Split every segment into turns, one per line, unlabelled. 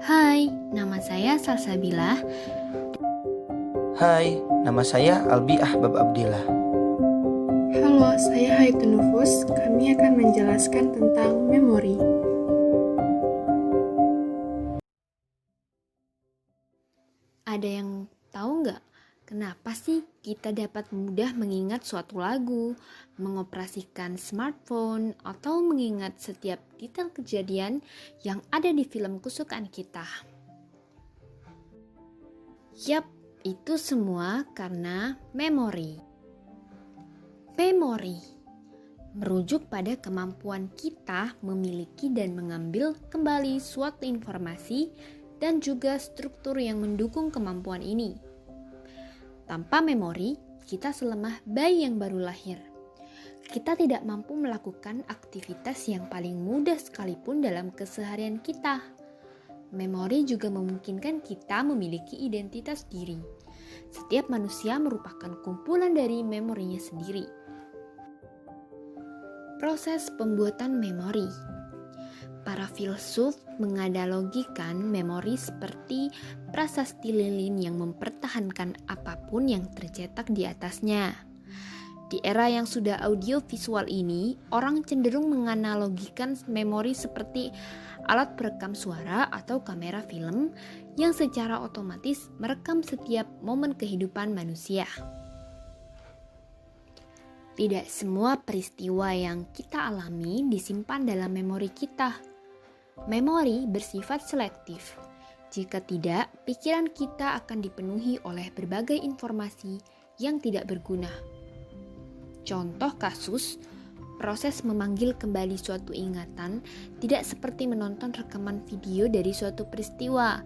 Hai, nama saya Salsabila.
Hai, nama saya Albi Ahbab Abdillah.
Halo, saya Haitun Nufus. Kami akan menjelaskan tentang memori.
Ada yang tahu nggak kenapa sih kita dapat mudah mengingat suatu lagu, mengoperasikan smartphone, atau mengingat setiap detail kejadian yang ada di film kesukaan kita? Yap, itu semua karena memori. Memori merujuk pada kemampuan kita memiliki dan mengambil kembali suatu informasi dan juga struktur yang mendukung kemampuan ini. Tanpa memori, kita selemah bayi yang baru lahir. Kita tidak mampu melakukan aktivitas yang paling mudah sekalipun dalam keseharian kita. Memori juga memungkinkan kita memiliki identitas diri. Setiap manusia merupakan kumpulan dari memorinya sendiri. Proses pembuatan memori. Para filsuf menganalogikan memori seperti prasasti lilin yang mempertahankan apapun yang tercetak di atasnya. Di era yang sudah audiovisual ini, orang cenderung menganalogikan memori seperti alat perekam suara atau kamera film yang secara otomatis merekam setiap momen kehidupan manusia. Tidak semua peristiwa yang kita alami disimpan dalam memori kita. Memori bersifat selektif. Jika tidak, pikiran kita akan dipenuhi oleh berbagai informasi yang tidak berguna. Contoh kasus, proses memanggil kembali suatu ingatan tidak seperti menonton rekaman video dari suatu peristiwa,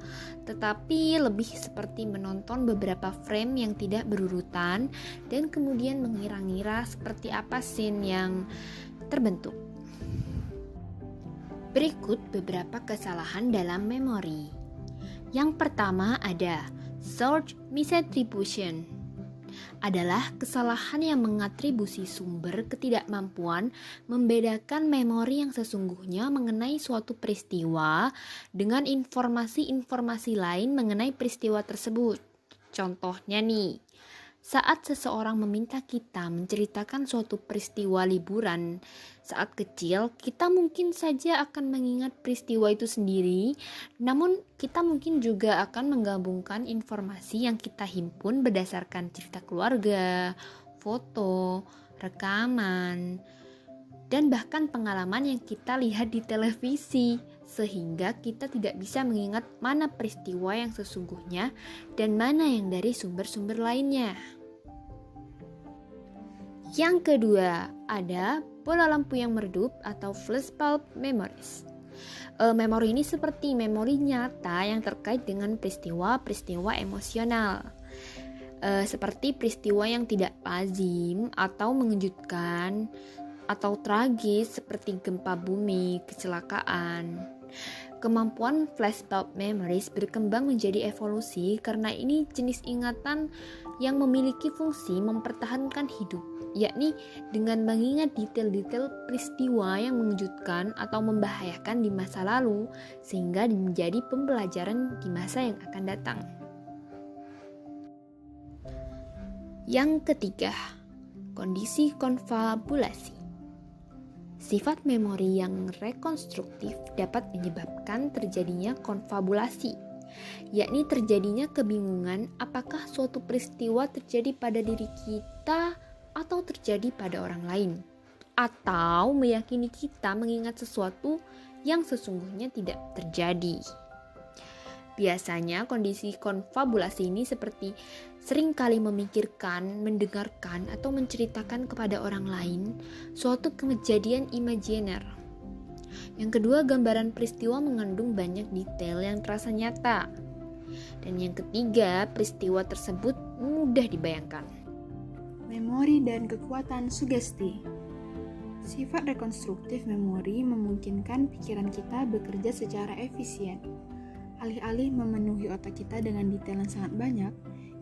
tetapi lebih seperti menonton beberapa frame yang tidak berurutan dan kemudian mengira-ngira seperti apa scene yang terbentuk. Berikut beberapa kesalahan dalam memori. Yang pertama ada source misattribution. Adalah kesalahan yang mengatribusi sumber ketidakmampuan membedakan memori yang sesungguhnya mengenai suatu peristiwa dengan informasi-informasi lain mengenai peristiwa tersebut. Contohnya nih, saat seseorang meminta kita menceritakan suatu peristiwa liburan saat kecil, kita mungkin saja akan mengingat peristiwa itu sendiri, namun kita mungkin juga akan menggabungkan informasi yang kita himpun berdasarkan cerita keluarga, foto, rekaman, dan bahkan pengalaman yang kita lihat di televisi, sehingga kita tidak bisa mengingat mana peristiwa yang sesungguhnya dan mana yang dari sumber-sumber lainnya. Yang kedua, ada bola lampu yang meredup atau flashbulb memories. Memori ini seperti memori nyata yang terkait dengan peristiwa-peristiwa emosional. Seperti peristiwa yang tidak lazim atau mengejutkan atau tragis seperti gempa bumi, kecelakaan. Kemampuan flashbulb memories berkembang menjadi evolusi karena ini jenis ingatan yang memiliki fungsi mempertahankan hidup, yakni dengan mengingat detail-detail peristiwa yang mengejutkan atau membahayakan di masa lalu sehingga menjadi pembelajaran di masa yang akan datang. Yang ketiga, kondisi konfabulasi. Sifat memori yang rekonstruktif dapat menyebabkan terjadinya konfabulasi, yakni terjadinya kebingungan apakah suatu peristiwa terjadi pada diri kita atau terjadi pada orang lain, atau meyakini kita mengingat sesuatu yang sesungguhnya tidak terjadi. Biasanya kondisi konfabulasi ini seperti seringkali memikirkan, mendengarkan, atau menceritakan kepada orang lain suatu kejadian imajiner. Yang kedua, gambaran peristiwa mengandung banyak detail yang terasa nyata. Dan yang ketiga, peristiwa tersebut mudah dibayangkan.
Memori dan kekuatan sugesti. Sifat rekonstruktif memori memungkinkan pikiran kita bekerja secara efisien. Alih-alih memenuhi otak kita dengan detail yang sangat banyak,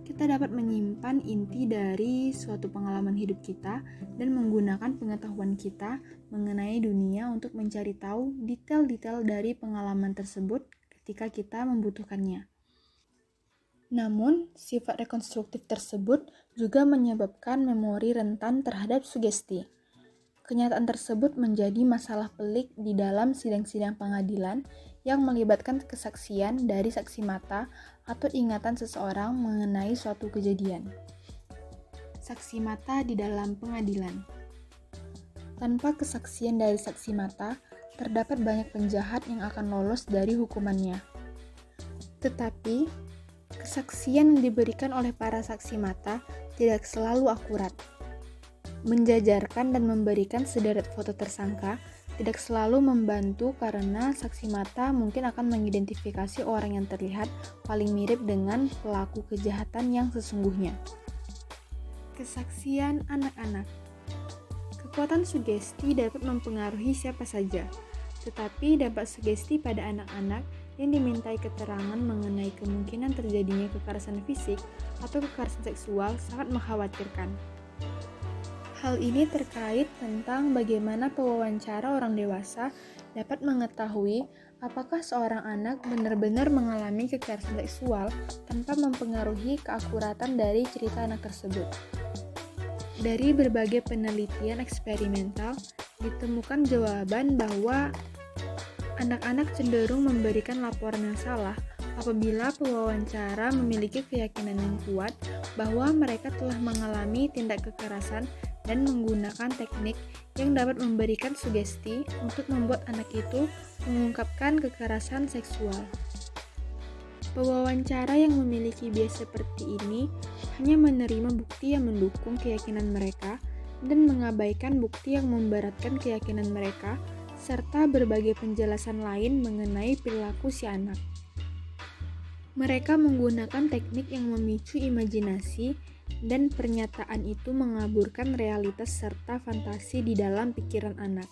kita dapat menyimpan inti dari suatu pengalaman hidup kita dan menggunakan pengetahuan kita mengenai dunia untuk mencari tahu detail-detail dari pengalaman tersebut ketika kita membutuhkannya. Namun, sifat rekonstruktif tersebut juga menyebabkan memori rentan terhadap sugesti. Kenyataan tersebut menjadi masalah pelik di dalam sidang-sidang pengadilan yang melibatkan kesaksian dari saksi mata atau ingatan seseorang mengenai suatu kejadian. Saksi mata di dalam pengadilan. Tanpa kesaksian dari saksi mata, terdapat banyak penjahat yang akan lolos dari hukumannya. Tetapi, kesaksian yang diberikan oleh para saksi mata tidak selalu akurat. Menjajarkan dan memberikan sederet foto tersangka tidak selalu membantu karena saksi mata mungkin akan mengidentifikasi orang yang terlihat paling mirip dengan pelaku kejahatan yang sesungguhnya. Kesaksian anak-anak. Kekuatan sugesti dapat mempengaruhi siapa saja, tetapi dampak sugesti pada anak-anak yang dimintai keterangan mengenai kemungkinan terjadinya kekerasan fisik atau kekerasan seksual sangat mengkhawatirkan. Hal ini terkait tentang bagaimana pewawancara orang dewasa dapat mengetahui apakah seorang anak benar-benar mengalami kekerasan seksual tanpa mempengaruhi keakuratan dari cerita anak tersebut. Dari berbagai penelitian eksperimental, ditemukan jawaban bahwa anak-anak cenderung memberikan laporan yang salah apabila pewawancara memiliki keyakinan yang kuat bahwa mereka telah mengalami tindak kekerasan dan menggunakan teknik yang dapat memberikan sugesti untuk membuat anak itu mengungkapkan kekerasan seksual. Pewawancara yang memiliki bias seperti ini hanya menerima bukti yang mendukung keyakinan mereka dan mengabaikan bukti yang memberatkan keyakinan mereka serta berbagai penjelasan lain mengenai perilaku si anak. Mereka menggunakan teknik yang memicu imajinasi dan pernyataan itu mengaburkan realitas serta fantasi di dalam pikiran anak.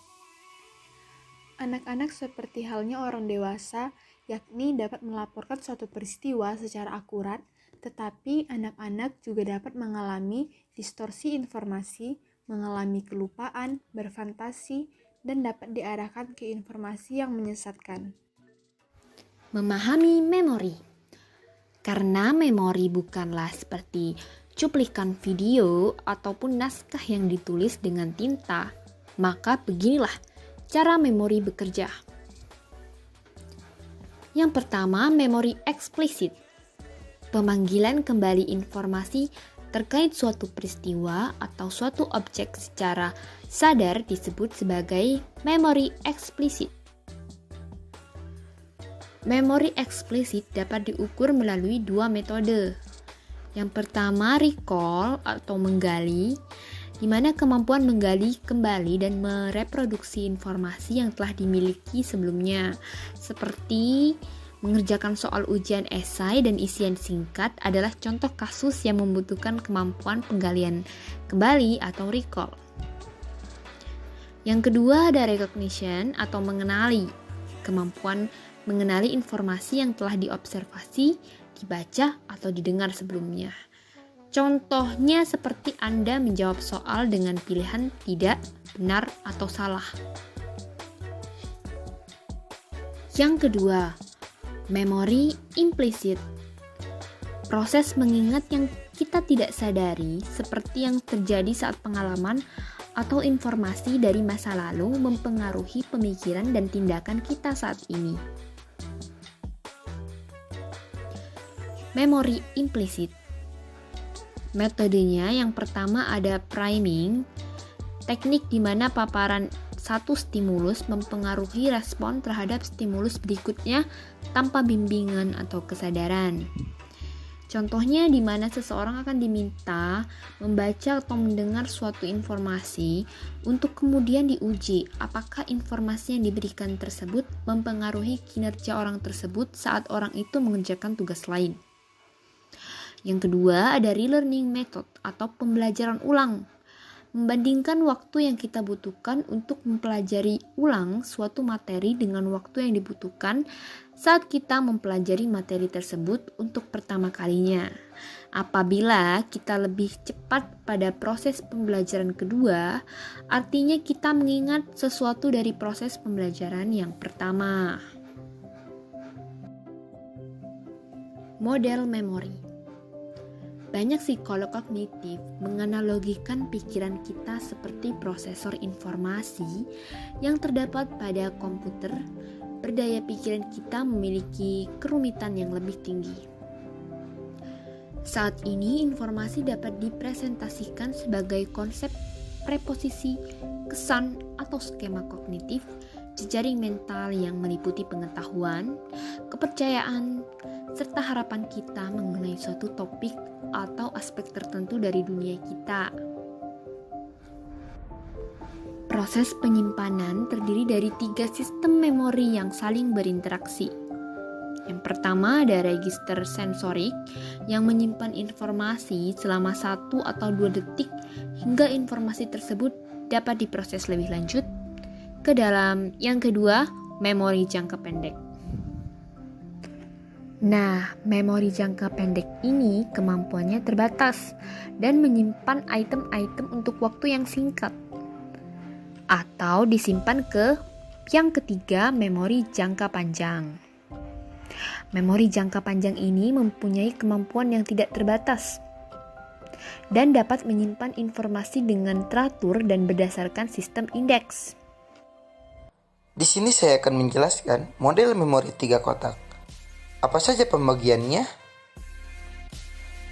Anak-anak seperti halnya orang dewasa, yakni dapat melaporkan suatu peristiwa secara akurat, tetapi anak-anak juga dapat mengalami distorsi informasi, mengalami kelupaan, berfantasi, dan dapat diarahkan ke informasi yang menyesatkan.
Memahami memori. Karena memori bukanlah seperti cuplikan video ataupun naskah yang ditulis dengan tinta, maka beginilah cara memori bekerja. Yang pertama, memori eksplisit. Pemanggilan kembali informasi terkait suatu peristiwa atau suatu objek secara sadar disebut sebagai memori eksplisit. Memori eksplisit dapat diukur melalui dua metode. Yang pertama, recall atau menggali, di mana kemampuan menggali kembali dan mereproduksi informasi yang telah dimiliki sebelumnya, seperti mengerjakan soal ujian esai dan isian singkat adalah contoh kasus yang membutuhkan kemampuan penggalian kembali atau recall. Yang kedua ada recognition atau mengenali, kemampuan mengenali informasi yang telah diobservasi, dibaca, atau didengar sebelumnya. Contohnya seperti Anda menjawab soal dengan pilihan tidak, benar, atau salah. Yang kedua, memori implisit. Proses mengingat yang kita tidak sadari seperti yang terjadi saat pengalaman atau informasi dari masa lalu mempengaruhi pemikiran dan tindakan kita saat ini. Memori implisit. Metodenya yang pertama ada priming, teknik di mana paparan satu stimulus mempengaruhi respon terhadap stimulus berikutnya tanpa bimbingan atau kesadaran. Contohnya di mana seseorang akan diminta membaca atau mendengar suatu informasi untuk kemudian diuji apakah informasi yang diberikan tersebut mempengaruhi kinerja orang tersebut saat orang itu mengerjakan tugas lain. Yang kedua ada relearning method atau pembelajaran ulang. Membandingkan waktu yang kita butuhkan untuk mempelajari ulang suatu materi dengan waktu yang dibutuhkan saat kita mempelajari materi tersebut untuk pertama kalinya. Apabila kita lebih cepat pada proses pembelajaran kedua, artinya kita mengingat sesuatu dari proses pembelajaran yang pertama. Model memori. Banyak psikolog kognitif menganalogikan pikiran kita seperti prosesor informasi yang terdapat pada komputer. Berdaya pikiran kita memiliki kerumitan yang lebih tinggi. Saat ini informasi dapat dipresentasikan sebagai konsep, preposisi, kesan, atau skema kognitif, jejaring mental yang meliputi pengetahuan, kepercayaan, serta harapan kita mengenai suatu topik atau aspek tertentu dari dunia kita. Proses penyimpanan terdiri dari 3 sistem memori yang saling berinteraksi. Yang pertama ada register sensorik yang menyimpan informasi selama 1 atau 2 detik hingga informasi tersebut dapat diproses lebih lanjut ke dalam. Yang kedua, memori jangka pendek. Nah, memori jangka pendek ini kemampuannya terbatas dan menyimpan item-item untuk waktu yang singkat. Atau disimpan ke yang ketiga, memori jangka panjang. Memori jangka panjang ini mempunyai kemampuan yang tidak terbatas dan dapat menyimpan informasi dengan teratur dan berdasarkan sistem indeks.
Di sini saya akan menjelaskan model memori 3 kotak. Apa saja pembagiannya?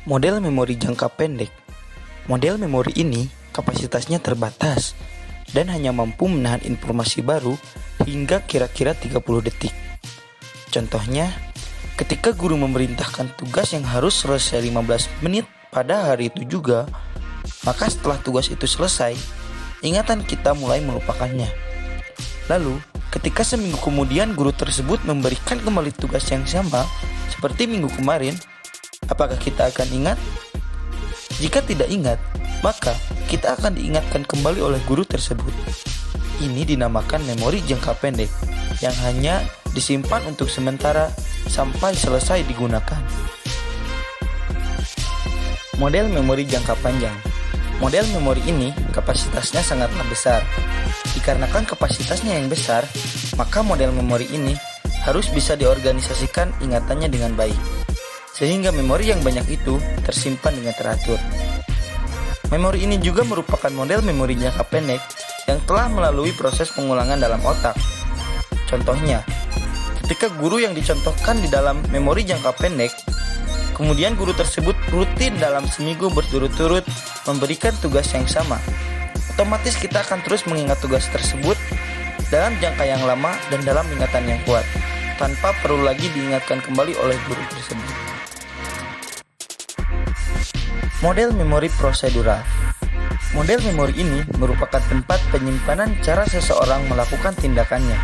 Model memori jangka pendek. Model memori ini kapasitasnya terbatas dan hanya mampu menahan informasi baru hingga kira-kira 30 detik. Contohnya, ketika guru memerintahkan tugas yang harus selesai 15 menit pada hari itu juga, maka setelah tugas itu selesai, ingatan kita mulai melupakannya. Lalu, ketika seminggu kemudian guru tersebut memberikan kembali tugas yang sama seperti minggu kemarin, apakah kita akan ingat? Jika tidak ingat, maka kita akan diingatkan kembali oleh guru tersebut. Ini dinamakan memori jangka pendek yang hanya disimpan untuk sementara sampai selesai digunakan. Model memori jangka panjang. Model memori ini kapasitasnya sangatlah besar. Dikarenakan kapasitasnya yang besar, maka model memori ini harus bisa diorganisasikan ingatannya dengan baik, sehingga memori yang banyak itu tersimpan dengan teratur. Memori ini juga merupakan model memori jangka pendek yang telah melalui proses pengulangan dalam otak. Contohnya, ketika guru yang dicontohkan di dalam memori jangka pendek, kemudian guru tersebut rutin dalam seminggu berturut-turut memberikan tugas yang sama, otomatis kita akan terus mengingat tugas tersebut dalam jangka yang lama dan dalam ingatan yang kuat, tanpa perlu lagi diingatkan kembali oleh guru tersebut. Model memori prosedural. Model memori ini merupakan tempat penyimpanan cara seseorang melakukan tindakannya.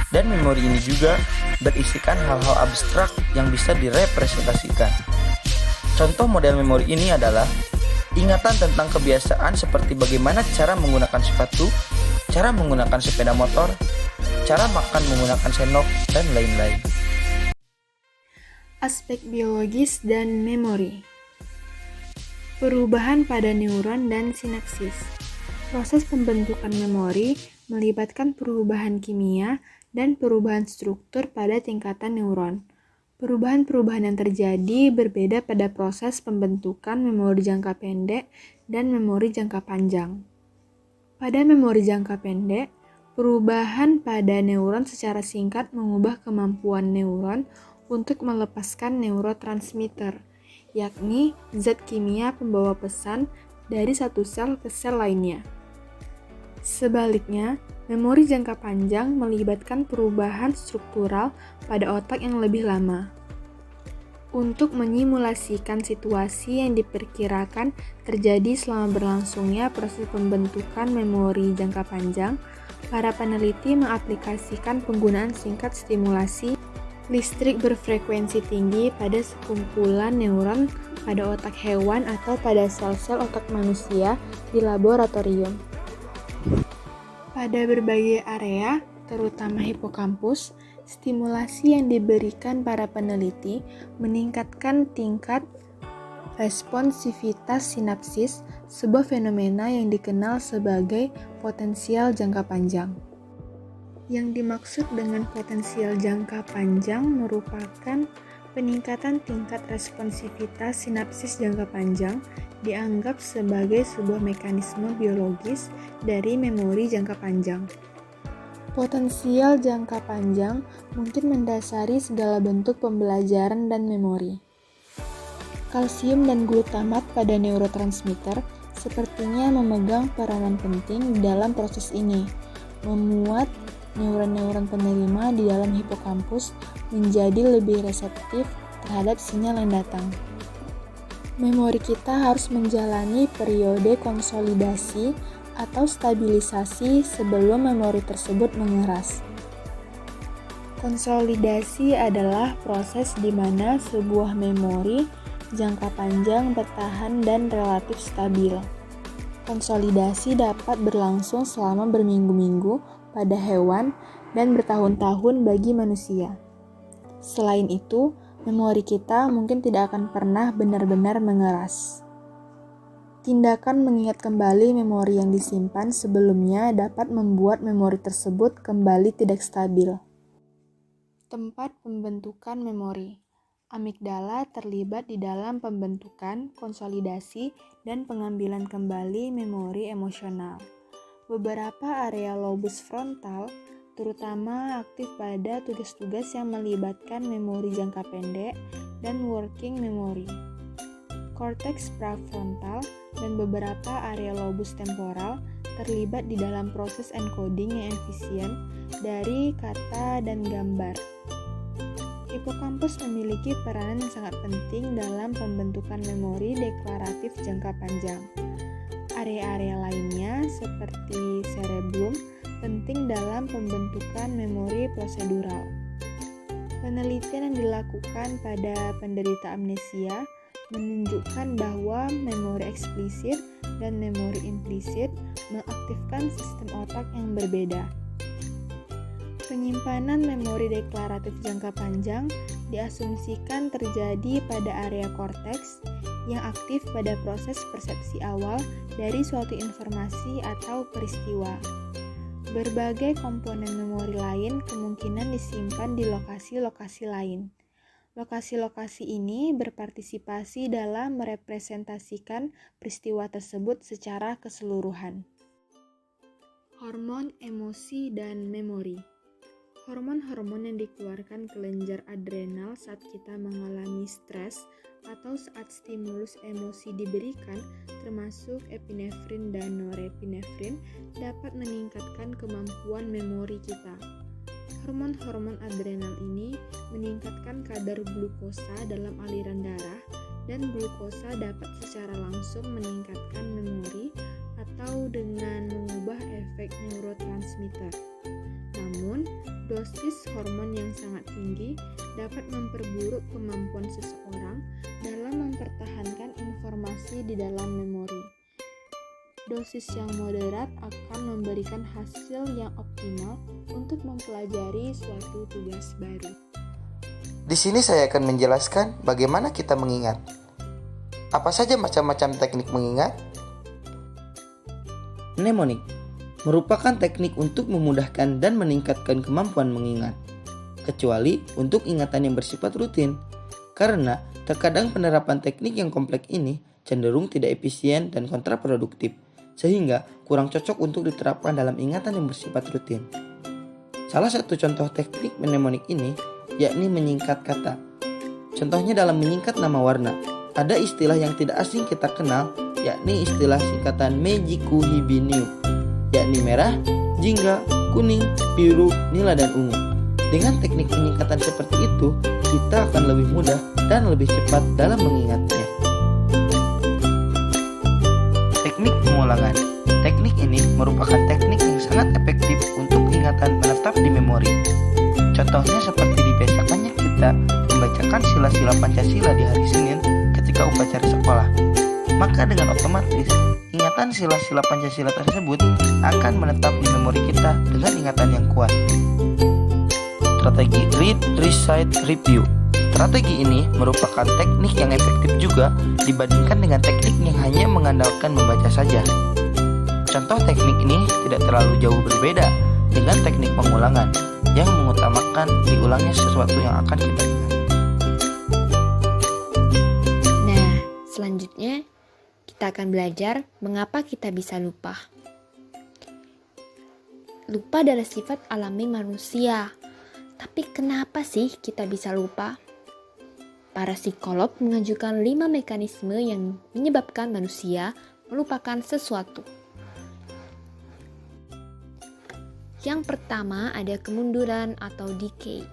Dan memori ini juga berisikan hal-hal abstrak yang bisa direpresentasikan. Contoh model memori ini adalah ingatan tentang kebiasaan seperti bagaimana cara menggunakan sepatu, cara menggunakan sepeda motor, cara makan menggunakan sendok, dan lain-lain.
Aspek biologis dan memori. Perubahan pada neuron dan sinapsis. Proses pembentukan memori melibatkan perubahan kimia dan perubahan struktur pada tingkatan neuron. Perubahan-perubahan yang terjadi berbeda pada proses pembentukan memori jangka pendek dan memori jangka panjang. Pada memori jangka pendek, perubahan pada neuron secara singkat mengubah kemampuan neuron untuk melepaskan neurotransmitter, yakni zat kimia pembawa pesan dari satu sel ke sel lainnya. Sebaliknya, memori jangka panjang melibatkan perubahan struktural pada otak yang lebih lama. Untuk menyimulasikan situasi yang diperkirakan terjadi selama berlangsungnya proses pembentukan memori jangka panjang, para peneliti mengaplikasikan penggunaan singkat stimulasi listrik berfrekuensi tinggi pada sekumpulan neuron pada otak hewan atau pada sel-sel otak manusia di laboratorium. Pada berbagai area, terutama hipokampus, stimulasi yang diberikan para peneliti meningkatkan tingkat responsivitas sinapsis, sebuah fenomena yang dikenal sebagai potensial jangka panjang. Yang dimaksud dengan potensial jangka panjang merupakan Peningkatan tingkat responsivitas sinapsis jangka panjang dianggap sebagai sebuah mekanisme biologis dari memori jangka panjang. Potensial jangka panjang mungkin mendasari segala bentuk pembelajaran dan memori. Kalsium dan glutamat pada neurotransmitter sepertinya memegang peranan penting di dalam proses ini, memuat neuron-neuron penerima di dalam hipokampus menjadi lebih reseptif terhadap sinyal yang datang. Memori kita harus menjalani periode konsolidasi atau stabilisasi sebelum memori tersebut mengeras. Konsolidasi adalah proses di mana sebuah memori jangka panjang bertahan dan relatif stabil. Konsolidasi dapat berlangsung selama berminggu-minggu pada hewan dan bertahun-tahun bagi manusia. Selain itu, memori kita mungkin tidak akan pernah benar-benar mengeras. Tindakan mengingat kembali memori yang disimpan sebelumnya dapat membuat memori tersebut kembali tidak stabil. Tempat pembentukan memori. Amigdala terlibat di dalam pembentukan, konsolidasi, dan pengambilan kembali memori emosional. Beberapa area lobus frontal terutama aktif pada tugas-tugas yang melibatkan memori jangka pendek dan working memory. Korteks prafrontal dan beberapa area lobus temporal terlibat di dalam proses encoding yang efisien dari kata dan gambar. Hipokampus memiliki peranan yang sangat penting dalam pembentukan memori deklaratif jangka panjang. Area-area lainnya seperti cerebellum penting dalam pembentukan memori prosedural. Penelitian yang dilakukan pada penderita amnesia menunjukkan bahwa memori eksplisit dan memori implisit mengaktifkan sistem otak yang berbeda. Penyimpanan memori deklaratif jangka panjang diasumsikan terjadi pada area korteks yang aktif pada proses persepsi awal dari suatu informasi atau peristiwa. Berbagai komponen memori lain kemungkinan disimpan di lokasi-lokasi lain. Lokasi-lokasi ini berpartisipasi dalam merepresentasikan peristiwa tersebut secara keseluruhan. Hormon, emosi, dan memori. Hormon-hormon yang dikeluarkan kelenjar adrenal saat kita mengalami stres atau saat stimulus emosi diberikan, termasuk epinefrin dan norepinefrin, dapat meningkatkan kemampuan memori kita. Hormon-hormon adrenal ini meningkatkan kadar glukosa dalam aliran darah, dan glukosa dapat secara langsung meningkatkan memori atau dengan mengubah efek neurotransmitter. Namun, dosis hormon yang sangat tinggi dapat memperburuk kemampuan seseorang dalam mempertahankan informasi di dalam memori. Dosis yang moderat akan memberikan hasil yang optimal untuk mempelajari suatu tugas baru.
Di sini saya akan menjelaskan bagaimana kita mengingat. Apa saja macam-macam teknik mengingat? Mnemonik merupakan teknik untuk memudahkan dan meningkatkan kemampuan mengingat, kecuali untuk ingatan yang bersifat rutin, karena terkadang penerapan teknik yang kompleks ini cenderung tidak efisien dan kontraproduktif, sehingga kurang cocok untuk diterapkan dalam ingatan yang bersifat rutin. Salah satu contoh teknik mnemonik ini yakni menyingkat kata. Contohnya dalam menyingkat nama warna, ada istilah yang tidak asing kita kenal, yakni istilah singkatan Meiji-ku Hibiniu, yakni merah, jingga, kuning, biru, nila, dan ungu. Dengan teknik penyingkatan seperti itu, kita akan lebih mudah dan lebih cepat dalam mengingatnya. Teknik pengulangan. Teknik ini merupakan teknik yang sangat efektif untuk ingatan menetap di memori. Contohnya seperti dibiasakannya kita membacakan sila-sila Pancasila di hari Senin ketika upacara sekolah. Maka dengan otomatis, ingatan sila-sila Pancasila tersebut akan menetap di memori kita dengan ingatan yang kuat. Strategi Read, Recite, Review. Strategi ini merupakan teknik yang efektif juga dibandingkan dengan teknik yang hanya mengandalkan membaca saja. Contoh teknik ini tidak terlalu jauh berbeda dengan teknik pengulangan yang mengutamakan diulangnya sesuatu yang akan kita ingat.
kita akan belajar mengapa kita bisa lupa. Lupa adalah sifat alami manusia. Tapi kenapa sih kita bisa lupa? Para psikolog mengajukan 5 mekanisme yang menyebabkan manusia melupakan sesuatu. Yang pertama ada kemunduran atau decay.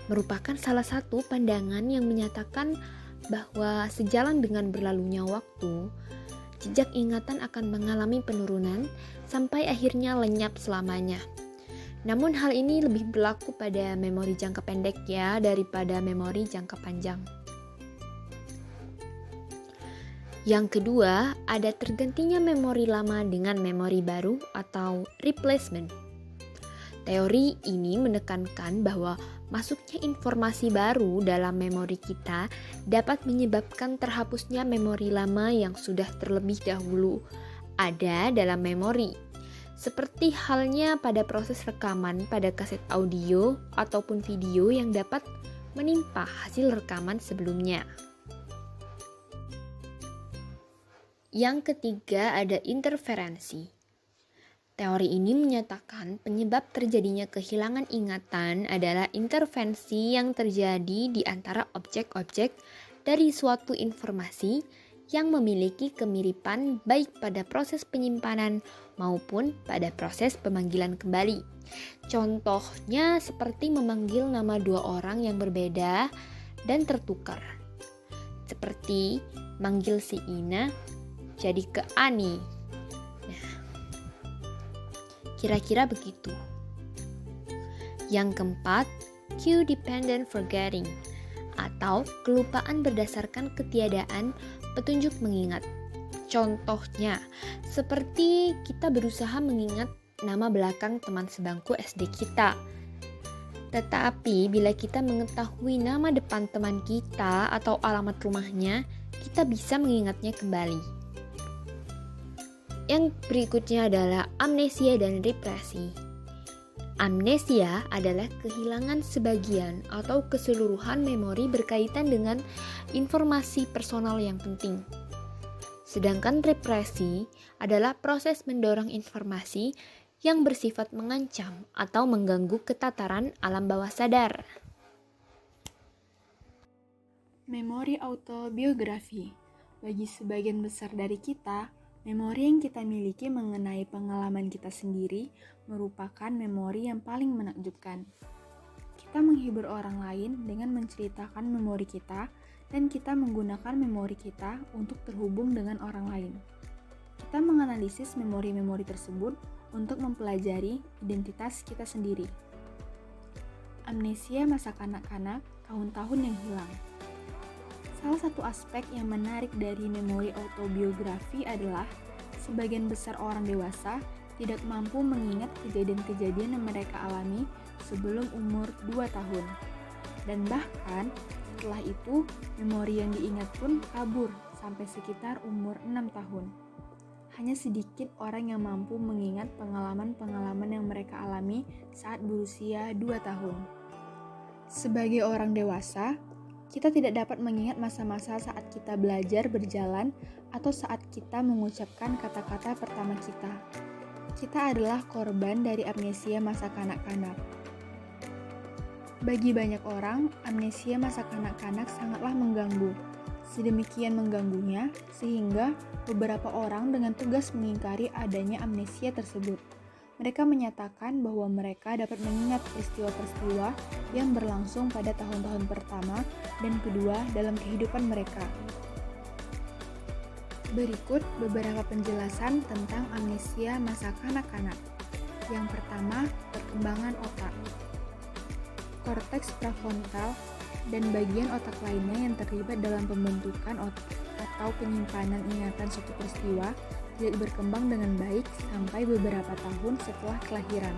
Merupakan salah satu pandangan yang menyatakan bahwa sejalan dengan berlalunya waktu, jejak ingatan akan mengalami penurunan sampai akhirnya lenyap selamanya. Namun hal ini lebih berlaku pada memori jangka pendek ya daripada memori jangka panjang. Yang kedua, ada tergantinya memori lama dengan memori baru atau replacement. Teori ini menekankan bahwa masuknya informasi baru dalam memori kita dapat menyebabkan terhapusnya memori lama yang sudah terlebih dahulu ada dalam memori. Seperti halnya pada proses rekaman pada kaset audio ataupun video yang dapat menimpa hasil rekaman sebelumnya. Yang ketiga ada interferensi. Teori ini menyatakan penyebab terjadinya kehilangan ingatan adalah intervensi yang terjadi di antara objek-objek dari suatu informasi yang memiliki kemiripan baik pada proses penyimpanan maupun pada proses pemanggilan kembali. Contohnya seperti memanggil nama dua orang yang berbeda dan tertukar. Seperti manggil si Ina jadi ke Ani. Nah, kira-kira begitu. Yang keempat, cue dependent forgetting atau kelupaan berdasarkan ketiadaan petunjuk mengingat. Contohnya, seperti kita berusaha mengingat nama belakang teman sebangku SD kita. Tetapi bila kita mengetahui nama depan teman kita atau alamat rumahnya, kita bisa mengingatnya kembali. Yang berikutnya adalah amnesia dan represi. Amnesia adalah kehilangan sebagian atau keseluruhan memori berkaitan dengan informasi personal yang penting. Sedangkan represi adalah proses mendorong informasi yang bersifat mengancam atau mengganggu ketataran alam bawah sadar.
Memori autobiografi. Bagi sebagian besar dari kita, memori yang kita miliki mengenai pengalaman kita sendiri merupakan memori yang paling menakjubkan. Kita menghibur orang lain dengan menceritakan memori kita, dan kita menggunakan memori kita untuk terhubung dengan orang lain. Kita menganalisis memori-memori tersebut untuk mempelajari identitas kita sendiri. Amnesia masa kanak-kanak, tahun-tahun yang hilang. Salah satu aspek yang menarik dari memori autobiografi adalah sebagian besar orang dewasa tidak mampu mengingat kejadian-kejadian yang mereka alami sebelum umur 2 tahun. Dan bahkan setelah itu, memori yang diingat pun kabur sampai sekitar umur 6 tahun. Hanya sedikit orang yang mampu mengingat pengalaman-pengalaman yang mereka alami saat berusia 2 tahun. Sebagai orang dewasa, kita tidak dapat mengingat masa-masa saat kita belajar berjalan atau saat kita mengucapkan kata-kata pertama kita. Kita adalah korban dari amnesia masa kanak-kanak. Bagi banyak orang, amnesia masa kanak-kanak sangatlah mengganggu. Sedemikian mengganggunya, sehingga beberapa orang dengan tegas mengingkari adanya amnesia tersebut. Mereka menyatakan bahwa mereka dapat mengingat peristiwa-peristiwa yang berlangsung pada tahun-tahun pertama dan kedua dalam kehidupan mereka. Berikut beberapa penjelasan tentang amnesia masa kanak-kanak. Yang pertama, perkembangan otak. Korteks prefrontal dan bagian otak lainnya yang terlibat dalam pembentukan otak atau penyimpanan ingatan suatu peristiwa tidak berkembang dengan baik sampai beberapa tahun setelah kelahiran.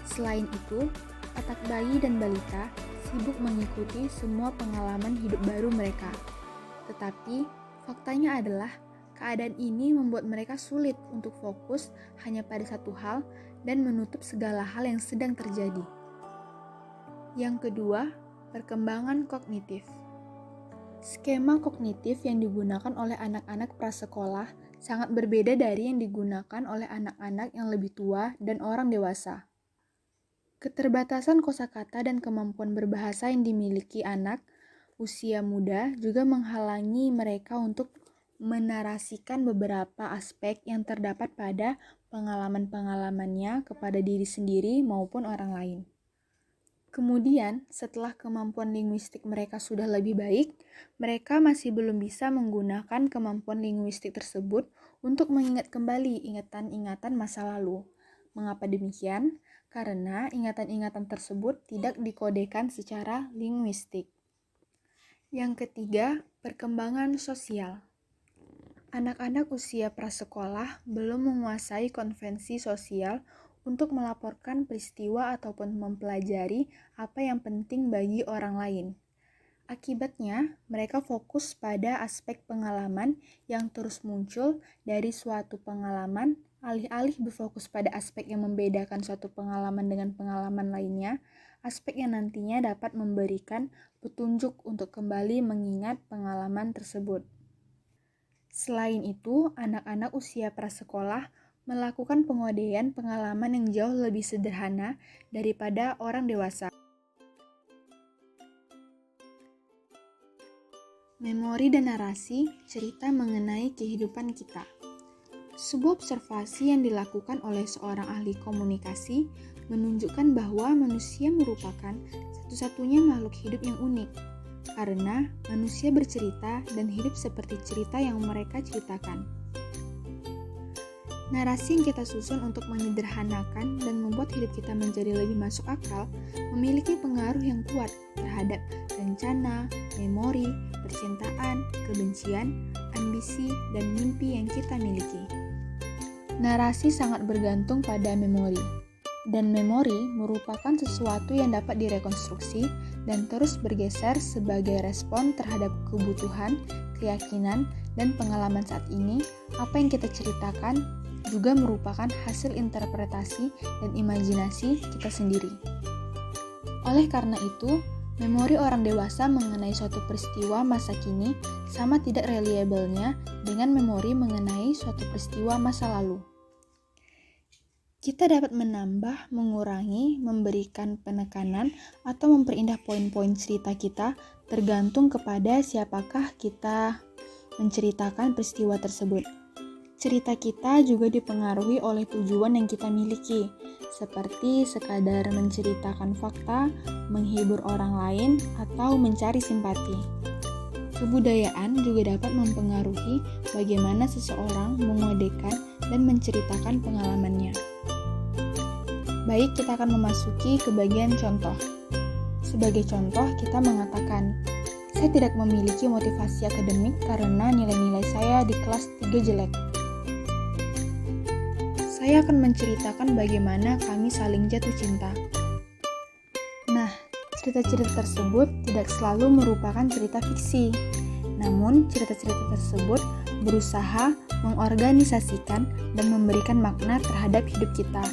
Selain itu, otak bayi dan balita sibuk mengikuti semua pengalaman hidup baru mereka. Tetapi, faktanya adalah keadaan ini membuat mereka sulit untuk fokus hanya pada satu hal dan menutup segala hal yang sedang terjadi. Yang kedua, perkembangan kognitif. Skema kognitif yang digunakan oleh anak-anak prasekolah sangat berbeda dari yang digunakan oleh anak-anak yang lebih tua dan orang dewasa. Keterbatasan kosakata dan kemampuan berbahasa yang dimiliki anak usia muda juga menghalangi mereka untuk menarasikan beberapa aspek yang terdapat pada pengalaman-pengalamannya kepada diri sendiri maupun orang lain. Kemudian, setelah kemampuan linguistik mereka sudah lebih baik, mereka masih belum bisa menggunakan kemampuan linguistik tersebut untuk mengingat kembali ingatan-ingatan masa lalu. Mengapa demikian? Karena ingatan-ingatan tersebut tidak dikodekan secara linguistik. Yang ketiga, perkembangan sosial. Anak-anak usia prasekolah belum menguasai konvensi sosial untuk melaporkan peristiwa ataupun mempelajari apa yang penting bagi orang lain. Akibatnya, mereka fokus pada aspek pengalaman yang terus muncul dari suatu pengalaman, alih-alih berfokus pada aspek yang membedakan suatu pengalaman dengan pengalaman lainnya, aspek yang nantinya dapat memberikan petunjuk untuk kembali mengingat pengalaman tersebut. Selain itu, anak-anak usia prasekolah melakukan pengodaian pengalaman yang jauh lebih sederhana daripada orang dewasa. Memori dan narasi cerita mengenai kehidupan kita. Sebuah observasi yang dilakukan oleh seorang ahli komunikasi menunjukkan bahwa manusia merupakan satu-satunya makhluk hidup yang unik, karena manusia bercerita dan hidup seperti cerita yang mereka ceritakan. Narasi yang kita susun untuk menyederhanakan dan membuat hidup kita menjadi lebih masuk akal memiliki pengaruh yang kuat terhadap rencana, memori, percintaan, kebencian, ambisi, dan mimpi yang kita miliki. Narasi sangat bergantung pada memori, dan memori merupakan sesuatu yang dapat direkonstruksi dan terus bergeser sebagai respon terhadap kebutuhan, keyakinan, dan pengalaman saat ini. Apa yang kita ceritakan juga merupakan hasil interpretasi dan imajinasi kita sendiri. Oleh karena itu, memori orang dewasa mengenai suatu peristiwa masa kini sama tidak reliable-nya dengan memori mengenai suatu peristiwa masa lalu. Kita dapat menambah, mengurangi, memberikan penekanan, atau memperindah poin-poin cerita kita tergantung kepada siapakah kita menceritakan peristiwa tersebut. Cerita kita juga dipengaruhi oleh tujuan yang kita miliki, seperti sekadar menceritakan fakta, menghibur orang lain, atau mencari simpati. Kebudayaan juga dapat mempengaruhi bagaimana seseorang mengodekan dan menceritakan pengalamannya. Baik, kita akan memasuki ke bagian contoh. Sebagai contoh, kita mengatakan, saya tidak memiliki motivasi akademik karena nilai-nilai saya di kelas 3 jelek. Saya akan menceritakan bagaimana kami saling jatuh cinta. Nah, cerita-cerita tersebut tidak selalu merupakan cerita fiksi. Namun, cerita-cerita tersebut berusaha mengorganisasikan dan memberikan makna terhadap hidup kita.